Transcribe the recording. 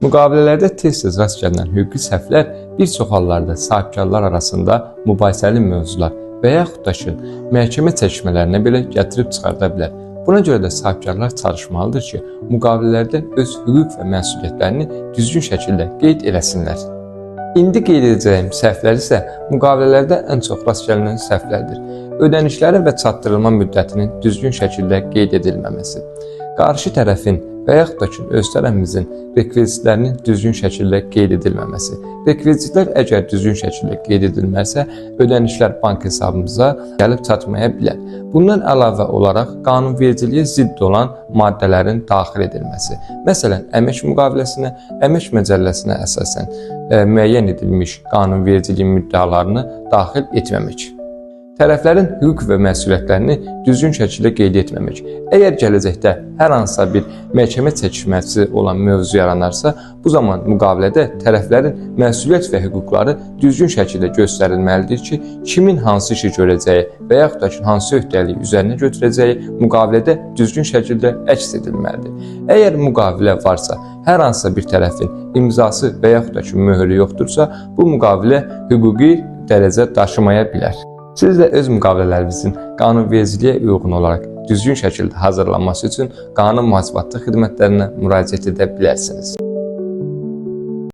Müqavilələrdə tez-tez rast gəlinən hüquqi səhvlər bir çox hallarda sahibkarlar arasında mübahisəli mövzular və yaxud da ki, məhkəmə çəkişmələrinə belə gətirib çıxarda bilər. Buna görə də sahibkarlar çalışmalıdır ki, müqavilələrdə öz hüquq və məsuliyyətlərini düzgün şəkildə qeyd eləsinlər. İndi qeyd edəcəyim səhvlər isə müqavilələrdə ən çox rast gəlinən səhvlərdir. Ödənişlərin və çatdırılma müddətinin düzgün şəkildə qeyd edilməməsi, qarşı tərəfin və yaxud da ki, öz tərəfimizin rekvizitlərinin düzgün şəkildə qeyd edilməməsi. Rekvizitlər əgər düzgün şəkildə qeyd edilməsə, ödənişlər bank hesabımıza gəlib çatmaya bilər. Bundan əlavə olaraq qanunvericiliyə zidd olan maddələrin daxil edilməsi. Məsələn, əmək müqaviləsinə, əmək məcəlləsinə əsasən müəyyən edilmiş qanunvericiliyin müddəalarını daxil etməmək. Tərəflərin hüquq və məsuliyyətlərini düzgün şəkildə qeyd etməmək. Əgər gələcəkdə hər hansısa bir məhkəmə çəkişməsi olan mövzu yaranarsa, bu zaman müqavilədə tərəflərin məsuliyyət və hüquqları düzgün şəkildə göstərilməlidir ki, kimin hansı işi görəcəyi və yaxud da ki, hansı öhdəliyi üzərinə götürəcəyi müqavilədə düzgün şəkildə əks edilməlidir. Əgər müqavilə varsa, hər hansısa bir tərəfin imzası və yaxud da ki, möhürü yoxdursa, bu müqavilə hüquqi dərəcə daşımaya bilər. Siz də öz müqavilələrinizin qanunvericiliyə uyğun olaraq düzgün şəkildə hazırlanması üçün qanun mühasibatçı xidmətlərinə müraciət edə bilərsiniz.